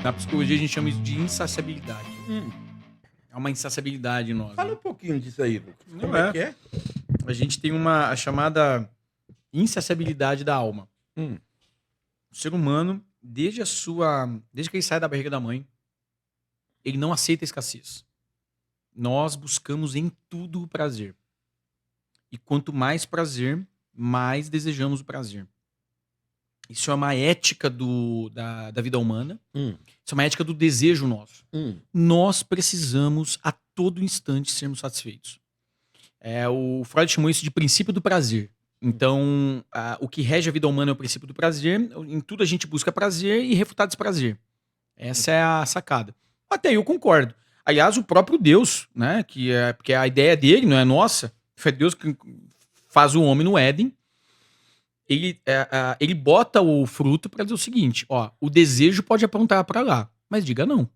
Na psicologia a gente chama isso de insaciabilidade. É uma insaciabilidade nossa. Fala um pouquinho disso aí, Lucas. Não Como é. é que é? A gente tem a chamada insaciabilidade da alma. O ser humano, desde que ele sai da barriga da mãe, ele não aceita a escassez. Nós buscamos em tudo o prazer. E quanto mais prazer, mais desejamos o prazer. Isso é uma ética da vida humana. Isso é uma ética do desejo nosso. Nós precisamos a todo instante sermos satisfeitos. O Freud chamou isso de princípio do prazer. Então, o que rege a vida humana é o princípio do prazer. Em tudo a gente busca prazer e refutar desprazer. Essa é a sacada. Até aí eu concordo. Aliás, o próprio Deus, né? Porque a ideia dele não é nossa. Foi Deus que faz o homem no Éden. Ele bota o fruto para dizer o seguinte: ó, o desejo pode apontar para lá, mas diga não.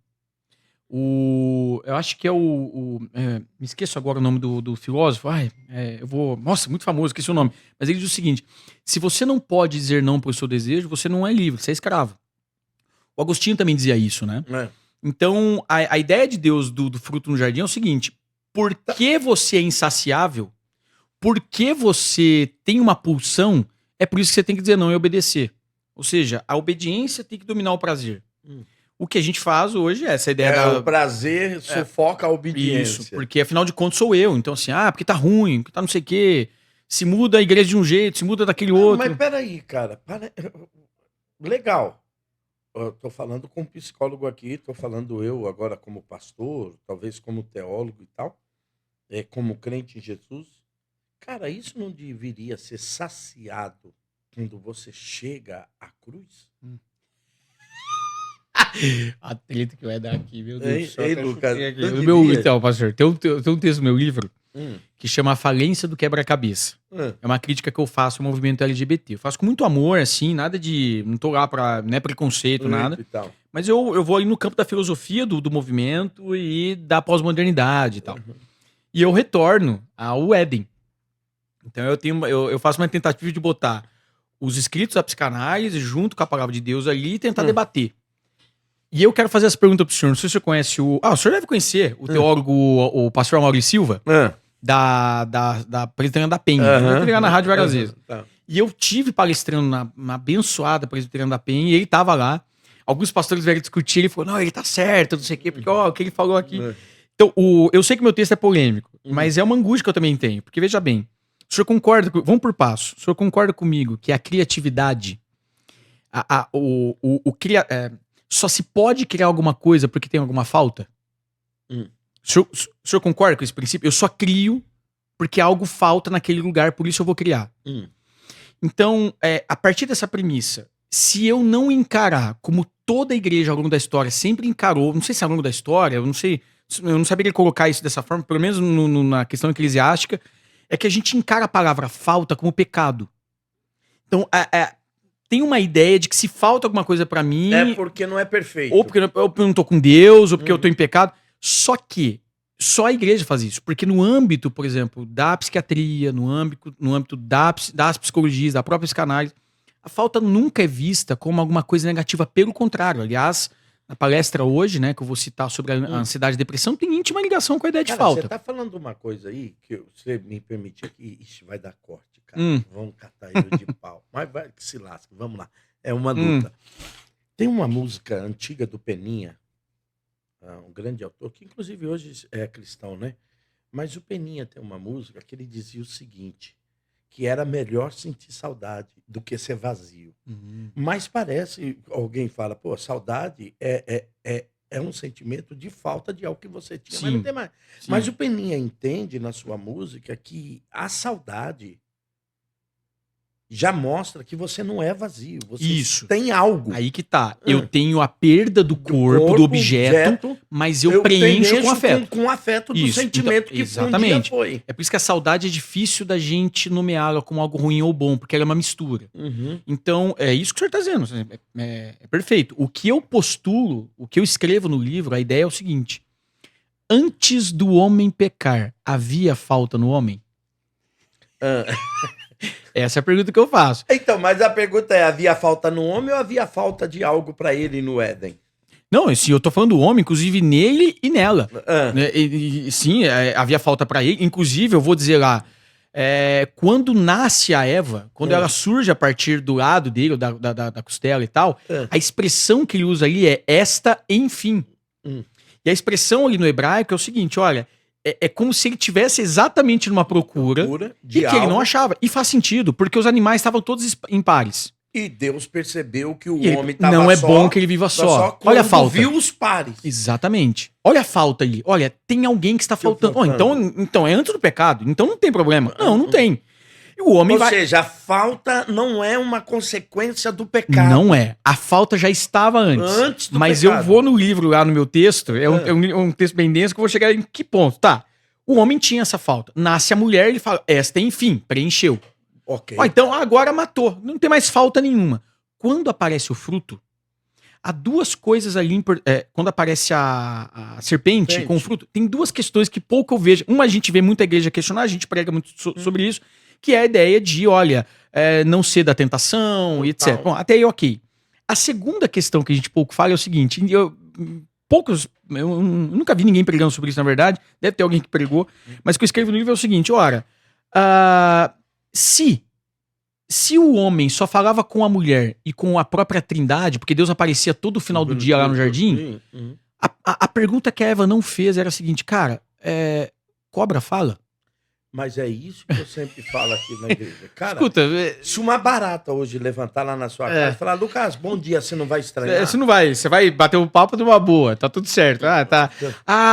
Eu acho que me esqueço agora o nome do filósofo. Nossa, muito famoso, esqueci o nome. Mas ele diz o seguinte: se você não pode dizer não pro seu desejo, você não é livre, você é escravo. O Agostinho também dizia isso, né? Então, a ideia de Deus do fruto no jardim é o seguinte: por que você é insaciável? Por que você tem uma pulsão? É por isso que você tem que dizer não e obedecer. Ou seja, a obediência tem que dominar o prazer. O que a gente faz hoje é essa ideia o prazer sufoca a obediência. Isso, porque afinal de contas sou eu. Então assim, porque tá ruim, porque tá não sei o quê. Se muda a igreja de um jeito, se muda daquele outro. Mas peraí, cara. Legal. Eu tô falando com um psicólogo aqui, tô falando eu agora como pastor, talvez como teólogo e tal, como crente em Jesus. Cara, isso não deveria ser saciado quando você chega à cruz? A treta que vai dar aqui, meu Deus do céu. Ei, Lucas. Então, pastor, tem um texto no meu livro que chama A Falência do Quebra-Cabeça. É uma crítica que eu faço ao movimento LGBT. Eu faço com muito amor, assim, nada de... Não tô lá pra... Não é preconceito, nada. Mas eu vou ali no campo da filosofia do movimento e da pós-modernidade e tal. E eu retorno ao Éden. Então eu faço uma tentativa de botar os escritos da psicanálise junto com a palavra de Deus ali e tentar debater. E eu quero fazer essa pergunta pro senhor. Não sei se o senhor conhece o senhor deve conhecer o teólogo, o pastor Maurício Silva, da Presbiteriana da Penha. Eu já na rádio várias vezes. E eu tive palestrando na abençoada Presbiteriana da Penha e ele tava lá. Alguns pastores vieram discutir, ele falou, não, ele tá certo, não sei o quê, porque o que ele falou aqui. Então, eu sei que meu texto é polêmico, mas é uma angústia que eu também tenho. Porque, veja bem, o senhor concorda, vamos por passo, o senhor concorda comigo que a criatividade, só se pode criar alguma coisa porque tem alguma falta? O senhor concorda com esse princípio? Eu só crio porque algo falta naquele lugar, por isso eu vou criar. Então, a partir dessa premissa, se eu não encarar como toda a igreja ao longo da história sempre encarou, não sei se ao longo da história, eu não saberia colocar isso dessa forma, pelo menos na questão eclesiástica, é que a gente encara a palavra falta como pecado. Então, tem uma ideia de que se falta alguma coisa pra mim... É porque não é perfeito. Ou porque eu não tô com Deus, ou porque eu tô em pecado. Só que só a igreja faz isso. Porque no âmbito, por exemplo, da psiquiatria, no âmbito das psicologias, da própria psicanálise, a falta nunca é vista como alguma coisa negativa. Pelo contrário. Aliás, na palestra hoje, né, que eu vou citar sobre a ansiedade e depressão, tem íntima ligação com a ideia de falta. Você tá falando uma coisa aí, que você me permite aqui, vai dar corte, cara. Vamos catar ele de pau. Mas vai que se lasca, vamos lá. É uma luta. Tem uma música antiga do Peninha, um grande autor, que inclusive hoje é cristão, né? Mas o Peninha tem uma música que ele dizia o seguinte, que era melhor sentir saudade do que ser vazio. Mas parece, alguém fala, pô, saudade é um sentimento de falta de algo que você tinha, mas não tem mais. Mas o Peninha entende na sua música que a saudade já mostra que você não é vazio, você tem algo. Aí que tá. Eu tenho a perda do corpo, do objeto, mas eu preencho com afeto. Com afeto do sentimento que um dia foi. É por isso que a saudade é difícil da gente nomeá-la como algo ruim ou bom, porque ela é uma mistura. Então, é isso que o senhor tá dizendo. É perfeito. O que eu postulo, o que eu escrevo no livro, a ideia é o seguinte. Antes do homem pecar, havia falta no homem? Essa é a pergunta que eu faço. Então, mas a pergunta é, havia falta no homem ou havia falta de algo pra ele no Éden? Não, assim, eu tô falando do homem, inclusive nele e nela. Né? Sim, havia falta pra ele. Inclusive, eu vou dizer lá, quando nasce a Eva, quando ela surge a partir do lado dele, da costela e tal, a expressão que ele usa ali é esta, enfim. E a expressão ali no hebraico é o seguinte, olha, é como se ele tivesse exatamente numa procura de que ele não achava. E faz sentido, porque os animais estavam todos em pares. E Deus percebeu que o homem estava só. Não é bom que ele viva só. Olha a falta. Viu os pares. Exatamente. Olha a falta ali. Olha, tem alguém que está faltando. Então é antes do pecado. Então não tem problema. Não tem. E o homem Ou seja, a falta não é uma consequência do pecado. Não é. A falta já estava antes do mas pecado. Eu vou no livro lá no meu texto, é um texto bem denso que eu vou chegar em que ponto. Tá, o homem tinha essa falta. Nasce a mulher, ele fala, esta enfim, preencheu. Ok. Então agora matou, não tem mais falta nenhuma. Quando aparece o fruto, há duas coisas ali, quando aparece a serpente com o fruto, tem duas questões que pouco eu vejo. Uma, a gente vê muita igreja questionar, a gente prega muito sobre isso, que é a ideia de, olha, não ser da tentação, etc. Bom, até aí ok. A segunda questão que a gente pouco fala é o seguinte, eu nunca vi ninguém pregando sobre isso, na verdade, deve ter alguém que pregou, mas o que eu escrevo no livro é o seguinte, ora, se o homem só falava com a mulher e com a própria Trindade, porque Deus aparecia todo final do dia lá no jardim, a pergunta que a Eva não fez era a seguinte, cara, cobra fala? Mas é isso que eu sempre falo aqui na igreja. Cara, escuta, se uma barata hoje levantar lá na sua casa e falar, Lucas, bom dia, você não vai estranhar? Você não vai, você vai bater um papo de uma boa, tá tudo certo. Tá.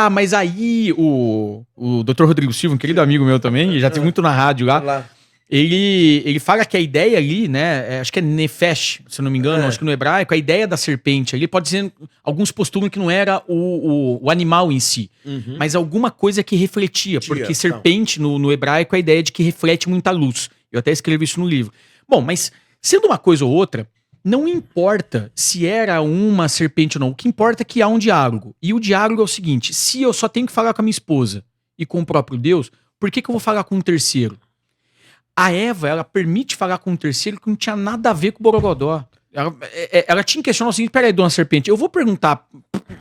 Mas aí o Dr. Rodrigo Silva, um querido amigo meu também, já tem muito na rádio lá. Ele fala que a ideia ali, né, acho que é Nefesh, se eu não me engano, acho que no hebraico, a ideia da serpente ali, pode ser, alguns postulam que não era o animal em si, mas alguma coisa que refletia, porque serpente no hebraico é a ideia de que reflete muita luz. Eu até escrevi isso no livro. Bom, mas sendo uma coisa ou outra, não importa se era uma serpente ou não, o que importa é que há um diálogo. E o diálogo é o seguinte, se eu só tenho que falar com a minha esposa e com o próprio Deus, por que eu vou falar com um terceiro? A Eva, ela permite falar com um terceiro que não tinha nada a ver com o Borogodó. Ela tinha que questionar o seguinte, peraí, dona Serpente, eu vou perguntar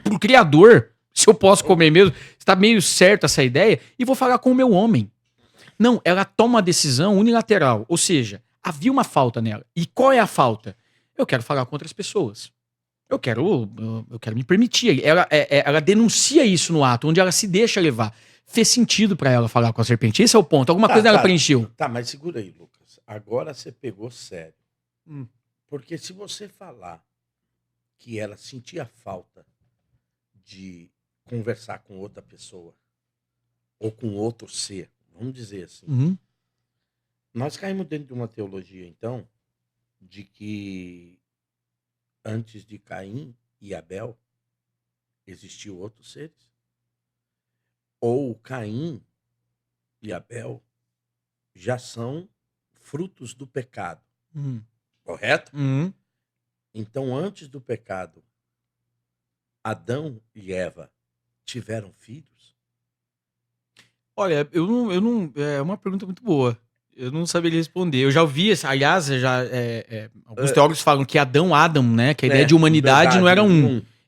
pro Criador se eu posso comer mesmo, se tá meio certo essa ideia, e vou falar com o meu homem. Não, ela toma uma decisão unilateral, ou seja, havia uma falta nela. E qual é a falta? Eu quero falar com outras pessoas. Eu quero me permitir. Ela denuncia isso no ato, onde ela se deixa levar. Fez sentido pra ela falar com a serpente. Esse é o ponto. Alguma coisa ela preencheu. Tá, mas segura aí, Lucas. Agora você pegou sério. Porque se você falar que ela sentia falta de conversar com outra pessoa ou com outro ser, vamos dizer assim, nós caímos dentro de uma teologia, então, de que antes de Caim e Abel existiam outros seres? Ou Caim e Abel já são frutos do pecado. Correto? Então, antes do pecado, Adão e Eva tiveram filhos? Olha, eu não é uma pergunta muito boa. Eu não saberia responder. Eu já ouvi, aliás, alguns teólogos falam que Adam, né? Que a ideia de humanidade não era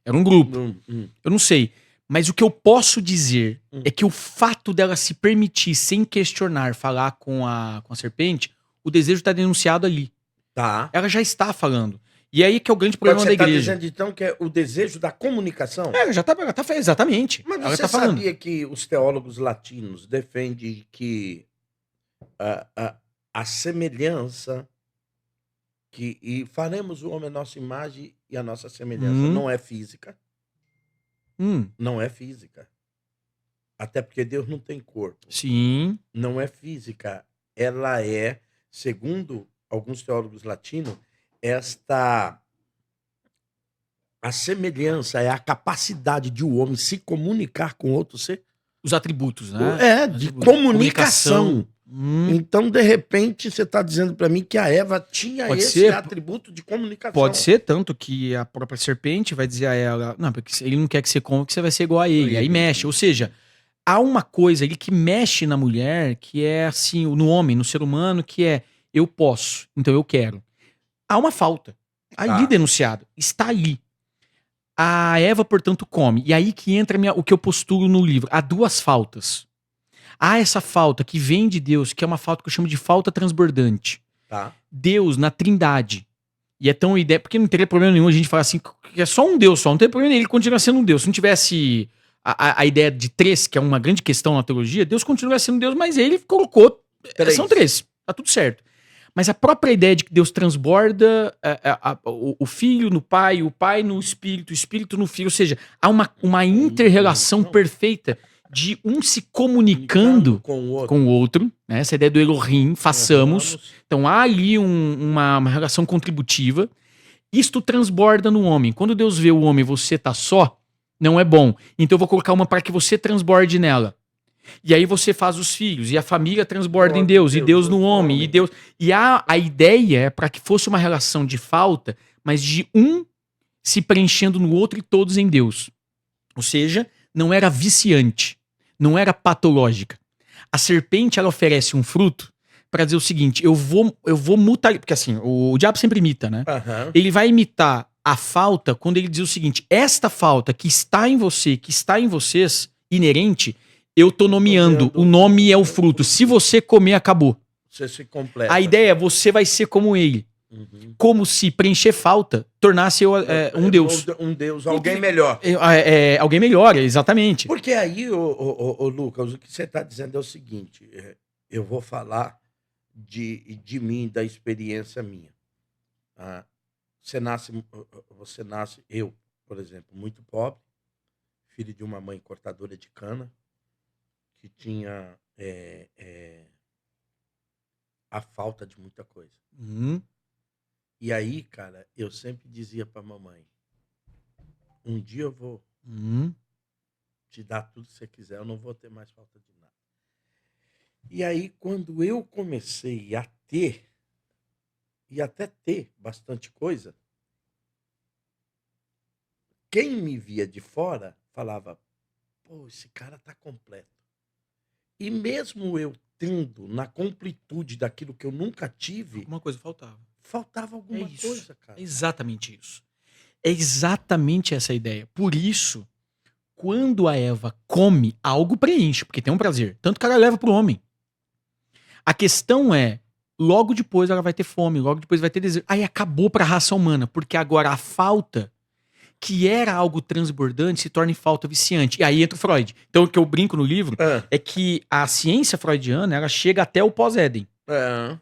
era um grupo. Eu não sei. Mas o que eu posso dizer é que o fato dela se permitir, sem questionar, falar com a serpente, o desejo está denunciado ali. Tá. Ela já está falando. E aí que é o grande problema da igreja. Você está dizendo, então, que é o desejo da comunicação? Ela já está exatamente. Mas você sabia que os teólogos latinos defendem que a semelhança, e faremos o homem a nossa imagem e a nossa semelhança, não é física? Não é física. Até porque Deus não tem corpo. Sim. Não é física. Ela é, segundo alguns teólogos latinos, a semelhança é a capacidade de o homem se comunicar com outro ser. Os atributos, né? De comunicação. Então, de repente, você está dizendo para mim que a Eva tinha esse atributo de comunicação. Pode ser, tanto que a própria serpente vai dizer a ela, não, porque ele não quer que você coma, que você vai ser igual a ele. Aí mexe. Ou seja, há uma coisa ali que mexe na mulher, que é assim, no homem, no ser humano, que é, eu posso, então eu quero. Há uma falta. Ali denunciado. Está ali. A Eva, portanto, come. E aí que entra o que eu postulo no livro. Há duas faltas. Há essa falta que vem de Deus, que é uma falta que eu chamo de falta transbordante. Deus na Trindade. E é tão ideia. Porque não teria problema nenhum a gente falar assim, que é só um Deus só. Não tem problema nenhum, ele continua sendo um Deus. Se não tivesse a ideia de três, que é uma grande questão na teologia, Deus continua sendo Deus, mas ele colocou. São três. Tá tudo certo. Mas a própria ideia de que Deus transborda o Filho no Pai, o Pai no Espírito, o Espírito no Filho. Ou seja, há uma inter-relação perfeita de um se comunicando com o outro. Né? Essa ideia do Elohim, façamos. Então há ali uma relação contributiva. Isto transborda no homem. Quando Deus vê o homem, você tá só, não é bom. Então eu vou colocar uma para que você transborde nela. E aí você faz os filhos, e a família transborda em Deus, e Deus no homem, e Deus. E a ideia é para que fosse uma relação de falta, mas de um se preenchendo no outro e todos em Deus. Ou seja, não era viciante, não era patológica. A serpente, ela oferece um fruto para dizer o seguinte: eu vou mutar. Porque assim, o diabo sempre imita, né? Uhum. Ele vai imitar a falta quando ele diz o seguinte: esta falta que está em você, que está em vocês, inerente. Eu tô nomeando, o nome é o fruto. Se você comer, acabou. Você se completa. A ideia é você vai ser como ele. Como se preencher falta tornasse um Deus. Um Deus, alguém melhor. Alguém melhor, exatamente. Porque aí, Lucas, o que você está dizendo é o seguinte: eu vou falar de mim, da experiência minha. Você nasce, eu, por exemplo, muito pobre, filho de uma mãe cortadora de cana, que tinha a falta de muita coisa. E aí, cara, eu sempre dizia pra mamãe: um dia eu vou te dar tudo que você quiser, eu não vou ter mais falta de nada. E aí, quando eu comecei a ter, e até ter bastante coisa, quem me via de fora falava: pô, esse cara tá completo. E mesmo eu tendo na completude daquilo que eu nunca tive... Alguma coisa faltava. Faltava alguma coisa, cara. É exatamente isso. É exatamente essa a ideia. Por isso, quando a Eva come, algo preenche, porque tem um prazer. Tanto que ela leva pro homem. A questão é, logo depois ela vai ter fome, logo depois vai ter desejo. Aí acabou pra raça humana, porque agora a falta... que era algo transbordante, se torna em falta viciante. E aí entra o Freud. Então, o que eu brinco no livro é que a ciência freudiana, ela chega até o pós-Éden.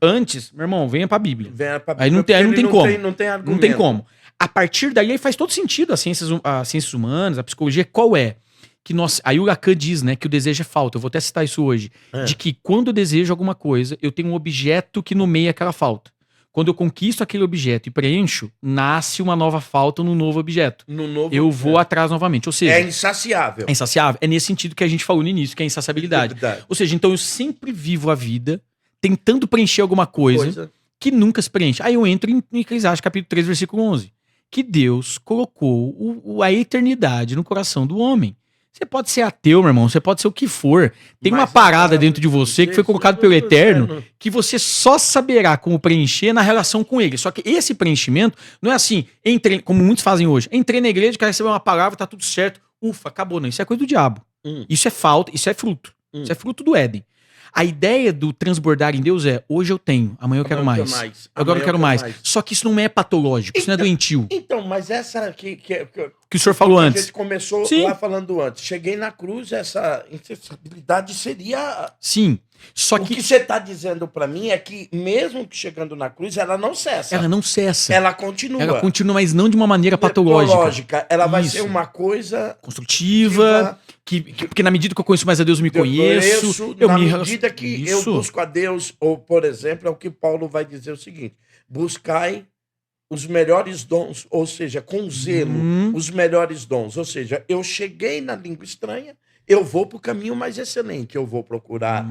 Antes, meu irmão, venha pra Bíblia. Aí não tem como. Não tem como. A partir daí, aí faz todo sentido as ciências humanas, a psicologia, qual é? Que aí o Lacan diz, né, que o desejo é falta. Eu vou até citar isso hoje. De que quando eu desejo alguma coisa, eu tenho um objeto que nomeia aquela falta. Quando eu conquisto aquele objeto e preencho, nasce uma nova falta num novo objeto. Eu vou atrás novamente. Ou seja... É insaciável. É insaciável. É nesse sentido que a gente falou no início, que é a insaciabilidade. Ou seja, então eu sempre vivo a vida tentando preencher alguma coisa que nunca se preenche. Aí eu entro em Eclesiastes, capítulo 3, versículo 11. Que Deus colocou a eternidade no coração do homem. Você pode ser ateu, meu irmão, você pode ser o que for. Tem uma parada dentro de você que foi colocado pelo Eterno que você só saberá como preencher na relação com ele. Só que esse preenchimento não é assim, como muitos fazem hoje. Entrei na igreja, quero receber uma palavra, tá tudo certo. Ufa, acabou. Não, isso é coisa do diabo. Isso é falta, isso é fruto. Isso é fruto do Éden. A ideia do transbordar em Deus é, hoje eu tenho, amanhã eu quero mais. Agora eu quero mais. Só que isso não é patológico, isso não é doentio. Então, mas essa que o senhor falou antes. A gente começou lá falando antes. Cheguei na cruz, essa insaciabilidade seria... Sim. Só o que você está dizendo para mim é que, mesmo que chegando na cruz, ela não cessa. Ela não cessa. Ela continua. Ela continua, mas não de uma maneira patológica. Ela vai ser uma coisa... construtiva, porque na medida que eu conheço mais a Deus, eu me conheço. Na medida que eu busco a Deus, ou, por exemplo, é o que Paulo vai dizer o seguinte: buscai os melhores dons, ou seja, com zelo, os melhores dons. Ou seja, eu cheguei na língua estranha, eu vou para o caminho mais excelente. Eu vou procurar,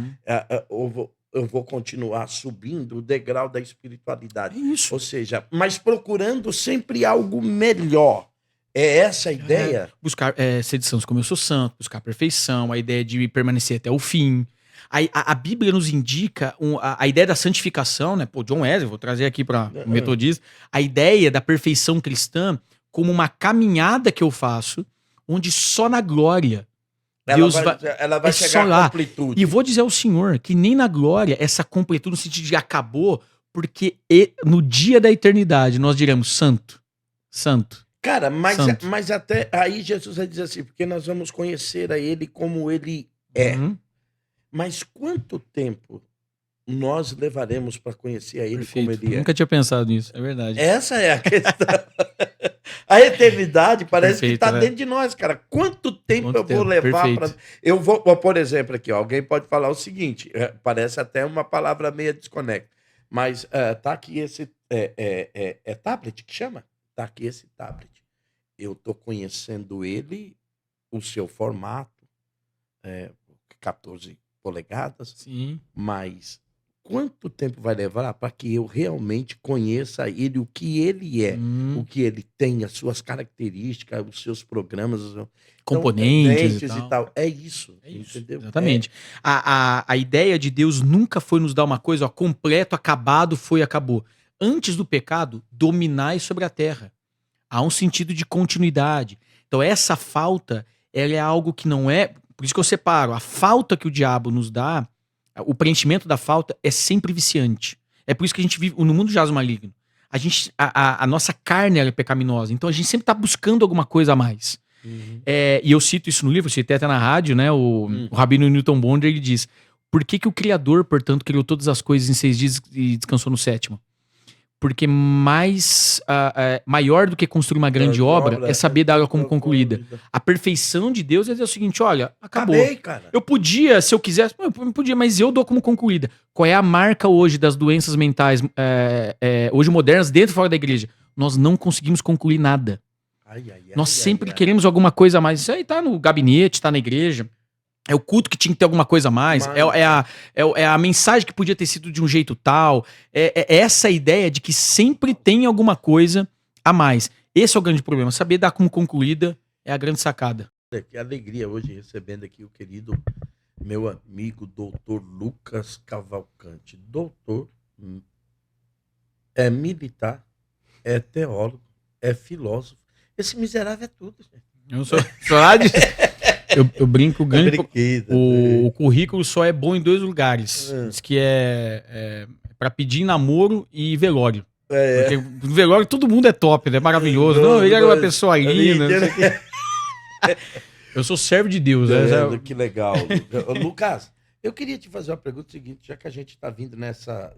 eu vou continuar subindo o degrau da espiritualidade. Isso. Ou seja, mas procurando sempre algo melhor. É essa a ideia? Buscar ser de santos como eu sou santo, buscar a perfeição, a ideia de permanecer até o fim. A Bíblia nos indica a ideia da santificação, né? Pô, John Wesley, vou trazer aqui para o metodista, a ideia da perfeição cristã como uma caminhada que eu faço, onde só na glória Deus ela vai chegar à completude. E vou dizer ao Senhor que nem na glória essa completude no sentido de acabou, porque no dia da eternidade nós diremos santo, santo. Cara, mas até aí Jesus vai dizer assim, porque nós vamos conhecer a ele como ele é. Mas quanto tempo nós levaremos para conhecer a ele como ele é? Nunca tinha pensado nisso, é verdade. Essa é a questão. A eternidade parece que está dentro de nós, cara. Quanto tempo eu vou levar para... Eu vou, por exemplo, aqui, ó, alguém pode falar o seguinte, parece até uma palavra meio desconecta, mas tá aqui esse... É tablet que chama? Tá aqui esse tablet. Eu tô conhecendo ele, o seu formato, 14 polegadas. Sim. Mas quanto tempo vai levar para que eu realmente conheça ele, o que ele é, o que ele tem, as suas características, os seus programas, componentes e tal. É isso, entendeu? Exatamente. A ideia de Deus nunca foi nos dar uma coisa, ó, completo, acabado, acabou. Antes do pecado, dominai sobre a terra. Há um sentido de continuidade. Então essa falta, ela é algo que não é... Por isso que eu separo. A falta que o diabo nos dá, o preenchimento da falta é sempre viciante. É por isso que a gente vive no mundo jaz maligno. A nossa carne é pecaminosa. Então a gente sempre está buscando alguma coisa a mais. E eu cito isso no livro, eu citei até na rádio, né? O Rabino Newton Bonder, ele diz: por que o Criador, portanto, criou todas as coisas em 6 dias e descansou no 7º? Porque maior do que construir uma grande obra é saber dar ela como concluída. A perfeição de Deus é dizer o seguinte: olha, acabou. Acabei, cara. Eu podia, se eu quisesse, eu podia, mas eu dou como concluída. Qual é a marca hoje das doenças mentais, hoje modernas, dentro e fora da igreja? Nós não conseguimos concluir nada. Nós sempre queremos alguma coisa a mais. Isso aí tá no gabinete, tá na igreja. É o culto que tinha que ter alguma coisa a mais. É a mensagem que podia ter sido de um jeito tal. É essa ideia de que sempre tem alguma coisa a mais. Esse é o grande problema. Saber dar como concluída é a grande sacada. Que alegria hoje recebendo aqui o querido meu amigo doutor Lucas Cavalcante. Doutor, é militar, é teólogo, é filósofo. Esse miserável é tudo, gente. Eu sou lá de... Eu brinco, o currículo só é bom em 2 lugares. Diz que é pra pedir namoro e velório. Porque no velório todo mundo é top, né? Maravilhoso. Não, ele era uma pessoa linda. Eu sou servo de Deus. Que legal. Lucas, eu queria te fazer uma pergunta seguinte, já que a gente tá vindo nessa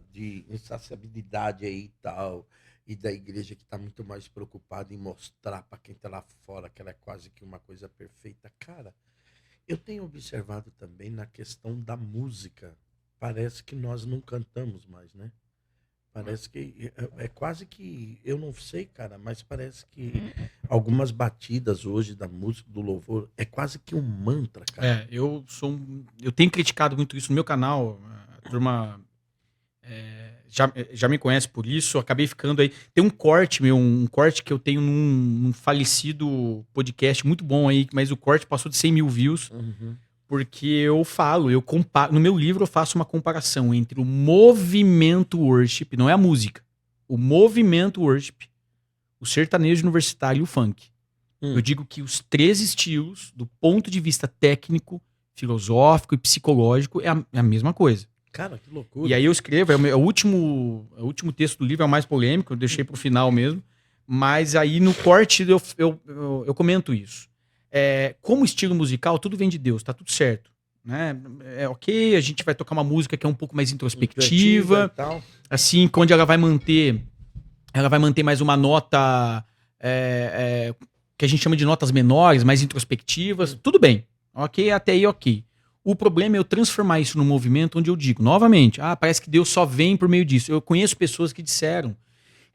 insaciabilidade aí e tal, e da igreja que está muito mais preocupada em mostrar para quem está lá fora que ela é quase que uma coisa perfeita. Cara, eu tenho observado também na questão da música. Parece que nós não cantamos mais, né? Parece que é quase que... Eu não sei, cara, mas parece que algumas batidas hoje da música, do louvor, é quase que um mantra, cara. Eu tenho criticado muito isso no meu canal. A turma... Já me conhece por isso, eu acabei ficando aí. Tem um corte que eu tenho num falecido podcast muito bom aí, mas o corte passou de 100 mil views, porque eu comparo. No meu livro eu faço uma comparação entre o movimento worship, não é a música, o movimento worship, o sertanejo universitário e o funk. Eu digo que os 3 estilos, do ponto de vista técnico, filosófico e psicológico, é a mesma coisa. Cara, que loucura. E aí eu escrevo, o último texto do livro é o mais polêmico, eu deixei pro final mesmo. Mas aí no corte eu comento isso. Como estilo musical, tudo vem de Deus, tá tudo certo. Né? Ok, a gente vai tocar uma música que é um pouco mais introspectiva. Assim, onde ela vai manter mais uma nota que a gente chama de notas menores, mais introspectivas. Tudo bem. Ok, até aí ok. O problema é eu transformar isso num movimento onde eu digo, novamente, parece que Deus só vem por meio disso. Eu conheço pessoas que disseram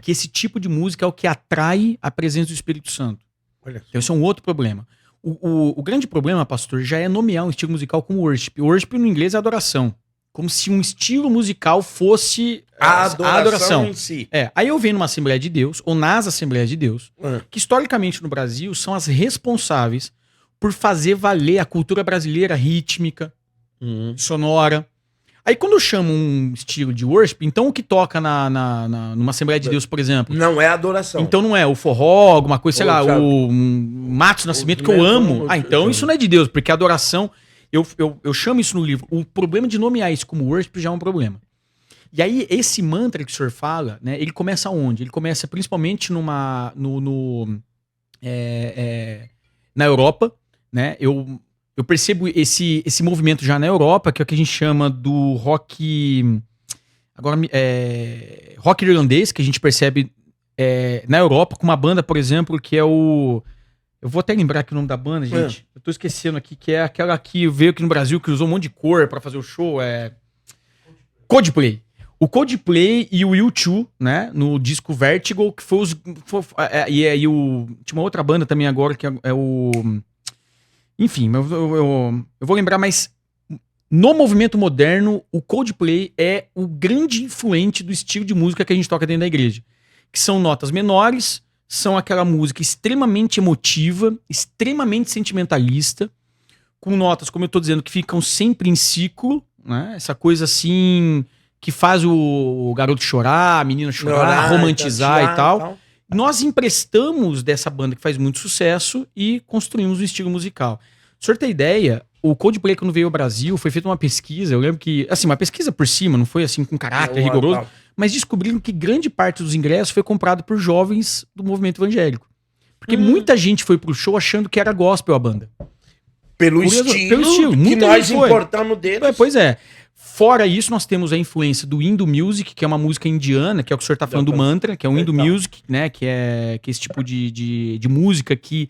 que esse tipo de música é o que atrai a presença do Espírito Santo. Então esse é um outro problema. O grande problema, pastor, já é nomear um estilo musical como worship. Worship no inglês é adoração. Como se um estilo musical fosse a adoração em si. Aí eu venho numa Assembleia de Deus, ou nas Assembleias de Deus, que historicamente no Brasil são as responsáveis por fazer valer a cultura brasileira rítmica, sonora. Aí quando eu chamo um estilo de worship, então o que toca numa Assembleia de Deus, por exemplo... Não é adoração. Então não é o forró, alguma coisa, sei lá, o Matos Nascimento, que eu amo. Então isso não é de Deus, porque a adoração... Eu chamo isso no livro. O problema de nomear isso como worship já é um problema. E aí, esse mantra que o senhor fala, né, ele começa onde? Ele começa principalmente na Europa, né? Eu percebo esse movimento já na Europa, que é o que a gente chama do rock... Agora, rock irlandês, que a gente percebe na Europa, com uma banda, por exemplo, que é o... Eu vou até lembrar aqui o nome da banda, gente. Eu tô esquecendo aqui, que é aquela que veio aqui no Brasil, que usou um monte de cor pra fazer o show. Coldplay. O Coldplay e o U2, né? No disco Vertigo, que foi tinha uma outra banda também agora, que é o... Enfim, eu vou lembrar, mas no movimento moderno, o Coldplay é o grande influente do estilo de música que a gente toca dentro da igreja. Que são notas menores... São aquela música extremamente emotiva, extremamente sentimentalista, com notas, como eu tô dizendo, que ficam sempre em ciclo, né? Essa coisa assim, que faz o garoto chorar, a menina chorar, romantizar e tal. Nós emprestamos dessa banda que faz muito sucesso e construímos um estilo musical. O senhor tem ideia, o Coldplay, quando veio ao Brasil, foi feita uma pesquisa, eu lembro que, assim, uma pesquisa por cima, não foi assim com caráter rigoroso, mas descobriram que grande parte dos ingressos foi comprado por jovens do movimento evangélico. Porque muita gente foi pro show achando que era gospel a banda. Pelo estilo que nós importamos deles. Pois é. Fora isso, nós temos a influência do Hindu Music, que é uma música indiana, que é o que o senhor tá falando do mantra, que é o Hindu Music, né? Que é esse tipo de música que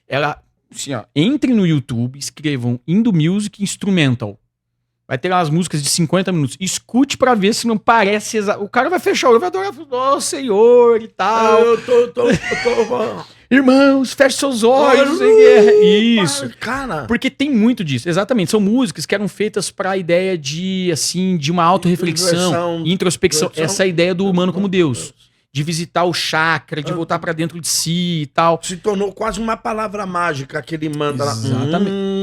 ela... Assim, ó, entrem no YouTube, escrevam Hindu Music Instrumental. Vai ter lá as músicas de 50 minutos. Escute pra ver se não parece... O cara vai fechar o olho, vai adorar. Oh, Senhor e tal. Eu tô... Irmãos, feche seus olhos. Isso. Cara. Porque tem muito disso. Exatamente. São músicas que eram feitas pra ideia de, assim, de uma autorreflexão, introspecção. Essa é a ideia do humano como Deus. De visitar o chakra, de voltar pra dentro de si e tal. Se tornou quase uma palavra mágica que ele manda lá.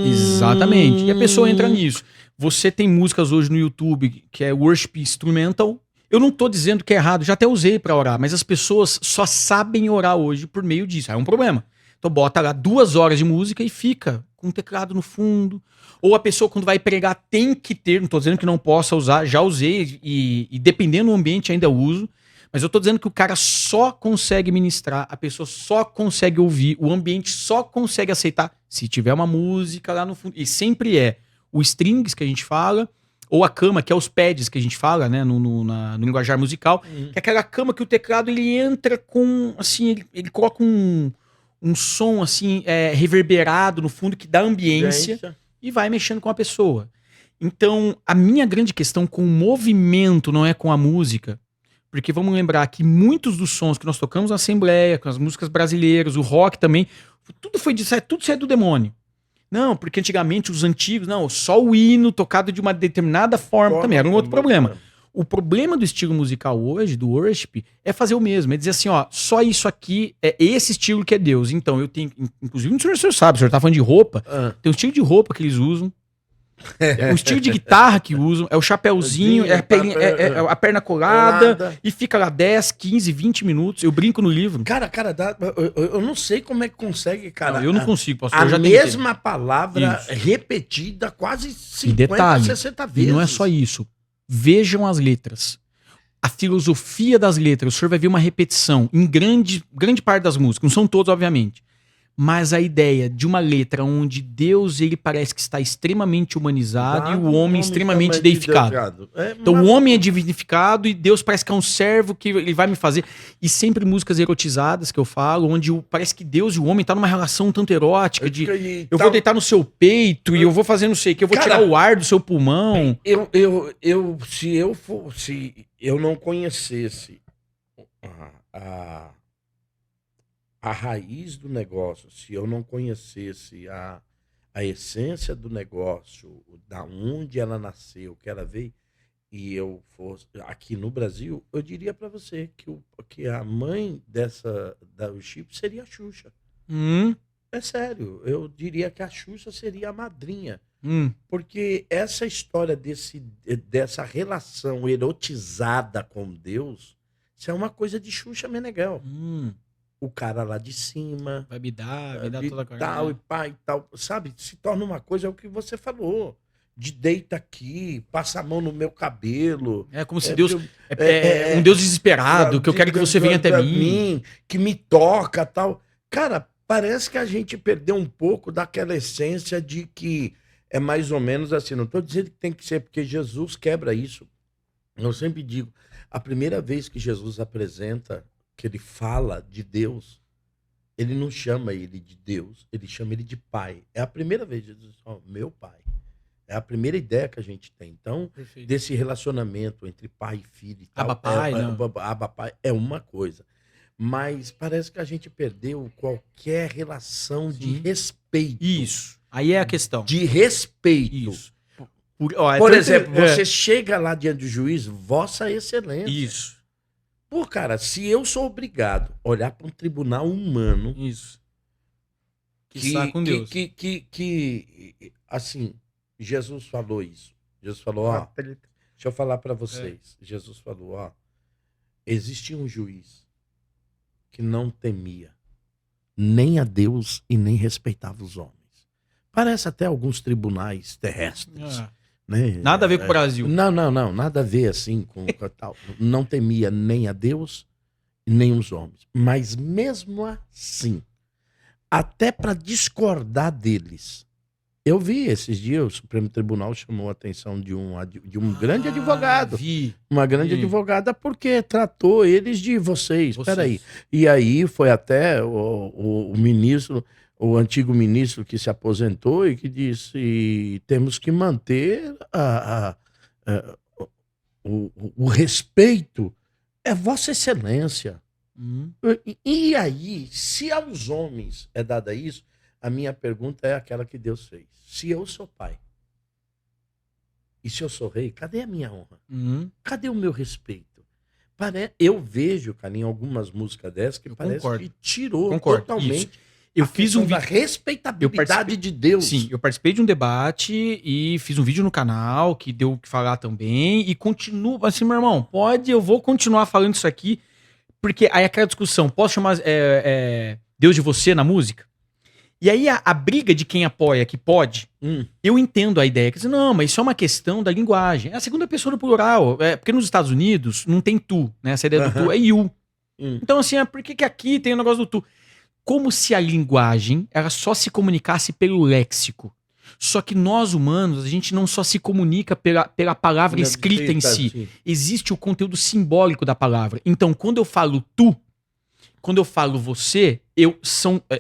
Exatamente. E a pessoa entra nisso. Você tem músicas hoje no YouTube que é worship instrumental. Eu não tô dizendo que é errado, já até usei pra orar, mas as pessoas só sabem orar hoje por meio disso. Aí é um problema. Então bota lá 2 horas de música e fica com o teclado no fundo. Ou a pessoa, quando vai pregar, tem que ter, não tô dizendo que não possa usar, já usei e dependendo do ambiente ainda uso. Mas eu tô dizendo que o cara só consegue ministrar, a pessoa só consegue ouvir, o ambiente só consegue aceitar se tiver uma música lá no fundo. E sempre é o strings que a gente fala, ou a cama, que é os pads que a gente fala, né, no linguajar musical, que é aquela cama que o teclado ele entra com, assim, ele coloca um som, assim, reverberado no fundo, que dá ambiência e vai mexendo com a pessoa. Então, a minha grande questão com o movimento não é com a música, porque vamos lembrar que muitos dos sons que nós tocamos na Assembleia, com as músicas brasileiras, o rock também, tudo sai do demônio. Não, porque antigamente os antigos, não, só o hino tocado de uma determinada forma também era um outro problema. O problema do estilo musical hoje, do worship, é fazer o mesmo, é dizer assim, ó, só isso aqui, é esse estilo que é Deus. Então eu tenho, inclusive, o senhor sabe, o senhor tá falando de roupa, tem um estilo de roupa que eles usam, o estilo de guitarra que usam, é o chapéuzinho, a perna colada, e fica lá 10, 15, 20 minutos. Eu brinco no livro. Cara, eu não sei como é que consegue, cara. Não, eu não consigo, pastor. A mesma palavra repetida quase 50, 60 vezes. E não é só isso. Vejam as letras. A filosofia das letras. O senhor vai ver uma repetição em grande parte das músicas. Não são todas, obviamente. Mas a ideia de uma letra onde Deus ele parece que está extremamente humanizado e o homem extremamente deificado. Então o homem é divinificado e Deus parece que é um servo que ele vai me fazer. E sempre músicas erotizadas que eu falo, onde parece que Deus e o homem estão numa relação tanto erótica de eu vou deitar no seu peito e eu vou fazer não sei o que, eu vou tirar o ar do seu pulmão. Se eu não conhecesse a raiz do negócio, se eu não conhecesse a essência do negócio, da onde ela nasceu, que ela veio, e eu fosse aqui no Brasil, eu diria para você que a mãe da worship seria a Xuxa. É sério, eu diria que a Xuxa seria a madrinha. Porque essa história dessa relação erotizada com Deus, isso é uma coisa de Xuxa Meneghel. O cara lá de cima. Vai me dar toda a tal, e pá e tal. Sabe? Se torna uma coisa, é o que você falou. De deita aqui, passa a mão no meu cabelo. É como se Deus. Um Deus desesperado, que eu quero que você venha até mim. Que me toca tal. Cara, parece que a gente perdeu um pouco daquela essência de que é mais ou menos assim. Não estou dizendo que tem que ser, porque Jesus quebra isso. Eu sempre digo, a primeira vez que Jesus apresenta, que ele fala de Deus, ele não chama ele de Deus, ele chama ele de Pai. É a primeira vez que Jesus fala, meu Pai. É a primeira ideia que a gente tem. Então, perfeito, desse relacionamento entre pai e filho e tal. Aba Pai é uma coisa. Mas parece que a gente perdeu qualquer relação de respeito. Isso. Aí é a questão. De respeito. Isso. Por exemplo, você chega lá diante do juiz, Vossa Excelência. Isso. Pô, cara, se eu sou obrigado a olhar para um tribunal humano. Isso. Com Deus. Assim, Jesus falou isso. Jesus falou, ó. Deixa eu falar para vocês. Jesus falou, ó. Existia um juiz que não temia nem a Deus e nem respeitava os homens. Parece até alguns tribunais terrestres. Né? Nada a ver com o Brasil. Não, nada a ver assim com tal. Não temia nem a Deus e nem os homens. Mas mesmo assim, até para discordar deles, eu vi esses dias, o Supremo Tribunal chamou a atenção de um grande advogado. Uma grande advogada, porque tratou eles de vocês. Peraí. E aí foi até o ministro, o antigo ministro que se aposentou e que disse: temos que manter o respeito. É Vossa Excelência. E aí, se aos homens é dada isso, a minha pergunta é aquela que Deus fez. Se eu sou pai e se eu sou rei, cadê a minha honra? Cadê o meu respeito? Eu vejo, cara, em algumas músicas dessas que parece que tirou totalmente. Isso. Eu fiz um vídeo da respeitabilidade de Deus. Sim, eu participei de um debate e fiz um vídeo no canal que deu o que falar também e continuo, assim, meu irmão, eu vou continuar falando isso aqui, porque aí aquela discussão, posso chamar Deus de você na música? E aí a briga de quem apoia que pode, eu entendo a ideia, que diz, não, mas isso é uma questão da linguagem. É a segunda pessoa do plural, porque nos Estados Unidos não tem tu, né? Essa ideia do tu é you. Então assim, por que aqui tem o negócio do tu? Como se a linguagem ela só se comunicasse pelo léxico. Só que nós humanos, a gente não só se comunica pela palavra escrita em si. Sim. Existe o conteúdo simbólico da palavra. Então, quando eu falo tu, quando eu falo você,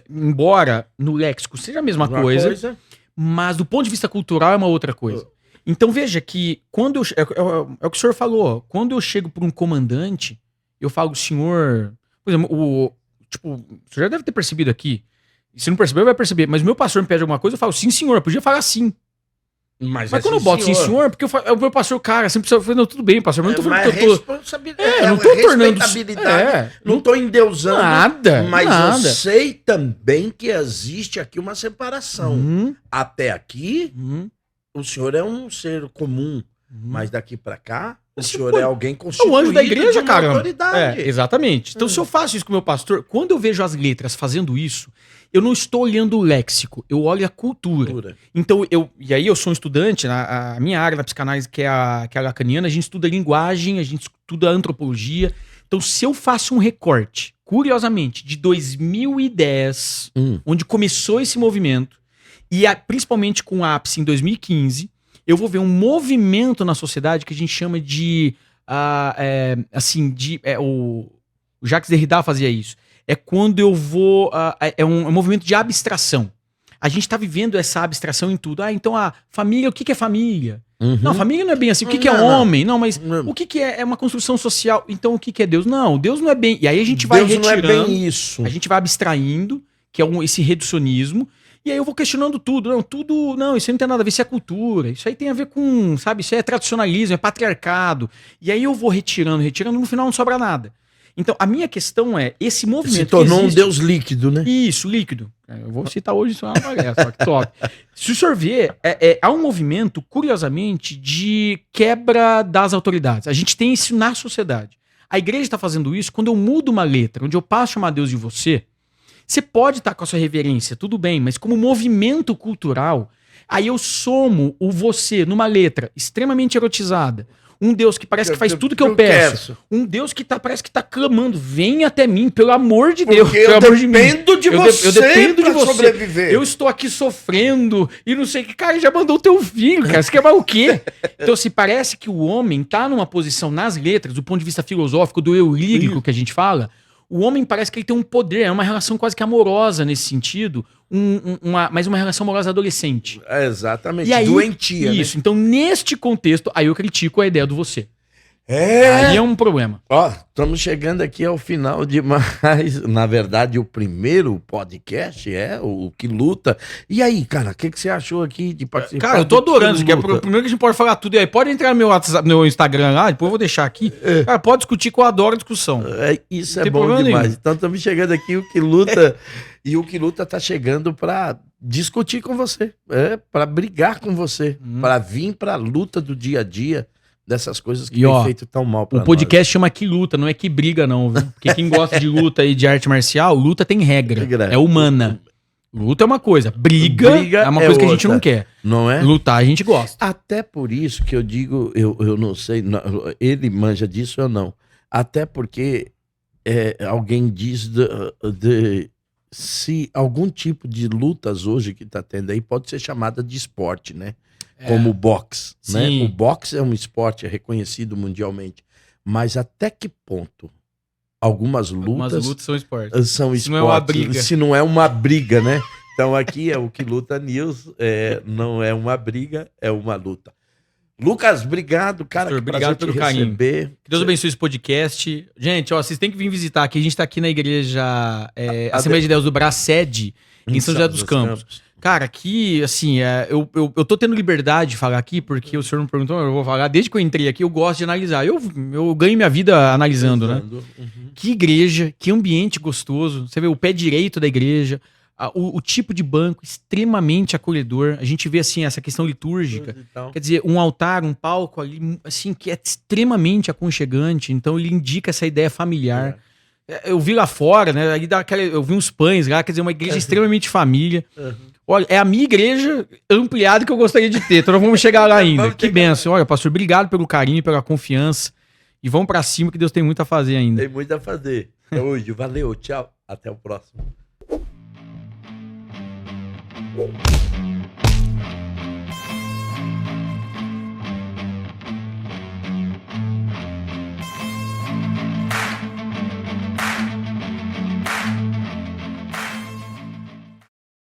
embora no léxico seja a mesma coisa, mas do ponto de vista cultural é uma outra coisa. Então veja que quando é o que o senhor falou, quando eu chego para um comandante, eu falo, senhor, por exemplo, o senhor já deve ter percebido aqui. Se não percebeu, vai perceber. Mas o meu pastor me pede alguma coisa, eu falo, sim, senhor. Eu podia falar sim. Mas quando eu boto sim, senhor, porque o meu pastor, cara, sempre precisa. Não, tudo bem, pastor. Mas não tô falando que eu tô. Não tô tornando. Não tô endeusando. Nada. Mas eu sei também que existe aqui uma separação. Até aqui, o senhor é um ser comum. Mas daqui pra cá, o senhor é alguém constituído o anjo da igreja, cara. Autoridade. Exatamente. Então, se eu faço isso com o meu pastor, quando eu vejo as letras fazendo isso, eu não estou olhando o léxico, eu olho a cultura. Então, e aí eu sou um estudante, a minha área da psicanálise, que é a lacaniana, a gente estuda linguagem, a gente estuda antropologia. Então, se eu faço um recorte, curiosamente, de 2010, onde começou esse movimento, e principalmente com o ápice em 2015, eu vou ver um movimento na sociedade que a gente chama de, o Jacques Derrida fazia isso. É quando eu vou, é um movimento de abstração. A gente tá vivendo essa abstração em tudo. Então a família, o que é família? Não, família não é bem assim. O que é homem? Não, mas o que é uma construção social? Então o que é Deus? Não, Deus não é bem... E aí a gente vai retirando... Deus não é bem isso. A gente vai abstraindo, que é esse reducionismo. E aí eu vou questionando tudo. Não, isso aí não tem nada a ver, isso é cultura. Isso aí tem a ver com, sabe, isso aí é tradicionalismo, é patriarcado. E aí eu vou retirando, no final não sobra nada. Então, a minha questão é, esse movimento se tornou um Deus líquido, né? Isso, líquido. Eu vou citar hoje, isso é uma palestra, que top. Se o senhor ver, há um movimento, curiosamente, de quebra das autoridades. A gente tem isso na sociedade. A igreja está fazendo isso quando eu mudo uma letra, onde eu passo a chamar Deus de você. Você pode estar com a sua reverência, tudo bem, mas como movimento cultural, aí eu somo o você numa letra extremamente erotizada. Um Deus que parece que faz tudo que eu peço. Um Deus que parece que tá clamando, vem até mim, pelo amor de Deus. Porque eu dependo de você. Eu dependo de você. Sobreviver. Eu estou aqui sofrendo e não sei o que. Cara, já mandou o teu filho, cara. Você quer mais o quê? Então, se parece que o homem tá numa posição nas letras, do ponto de vista filosófico, do eu lírico que a gente fala, o homem parece que ele tem um poder, é uma relação quase que amorosa nesse sentido, mas uma relação amorosa adolescente. Exatamente, e aí, doentia. Isso, né? Então neste contexto, aí eu critico a ideia do você. Aí é um problema. Ó, estamos chegando aqui ao final de mais, na verdade, o primeiro podcast, o Que Luta. E aí, cara, o que você achou aqui de participar? Cara, eu tô adorando isso aqui. Primeiro que a gente pode falar tudo. E aí, pode entrar no meu WhatsApp, no Instagram lá, depois eu vou deixar aqui. Cara, pode discutir, que eu adoro discussão. Isso é bom demais. Nenhum. Então estamos chegando aqui, o Que Luta. E o Que Luta tá chegando pra discutir com você, pra brigar com você, pra vir pra luta do dia a dia. Dessas coisas que tem feito tão mal pra nós. O podcast chama Que Luta, não é Que Briga não, viu? Porque quem gosta de luta e de arte marcial, luta tem regra, é humana. Luta é uma coisa, briga é uma coisa que a gente não quer. Não é? Lutar a gente gosta. Até por isso que eu digo, eu não sei, ele manja disso ou não. Até porque alguém diz se algum tipo de lutas hoje que tá tendo aí pode ser chamada de esporte, né? Como o boxe, né? O boxe é um esporte reconhecido mundialmente, mas até que ponto algumas lutas são esporte. São se não é uma briga. Se não é uma briga, né? Então aqui é o Que Luta News, não é uma briga, é uma luta. Lucas, obrigado, cara. Pastor, obrigado pelo carinho. Que Deus abençoe esse podcast. Gente, vocês têm que vir visitar aqui. A gente tá aqui na igreja Assembleia de Deus do Bracede, em São José dos Campos. Cara, aqui, assim, eu tô tendo liberdade de falar aqui, porque o senhor não perguntou, eu vou falar. Desde que eu entrei aqui, eu gosto de analisar. Eu ganho minha vida analisando, né? Que igreja, que ambiente gostoso. Você vê o pé direito da igreja, o tipo de banco extremamente acolhedor. A gente vê, assim, essa questão litúrgica. Quer dizer, um altar, um palco ali, assim, que é extremamente aconchegante. Então, ele indica essa ideia familiar. Eu vi lá fora, né? Ali eu vi uns pães lá, quer dizer, uma igreja extremamente família. Olha, é a minha igreja ampliada que eu gostaria de ter. Então nós vamos chegar lá ainda. Que benção. Olha, pastor, obrigado pelo carinho, pela confiança. E vamos pra cima que Deus tem muito a fazer ainda. Tem muito a fazer. Até hoje. Valeu, tchau. Até o próximo.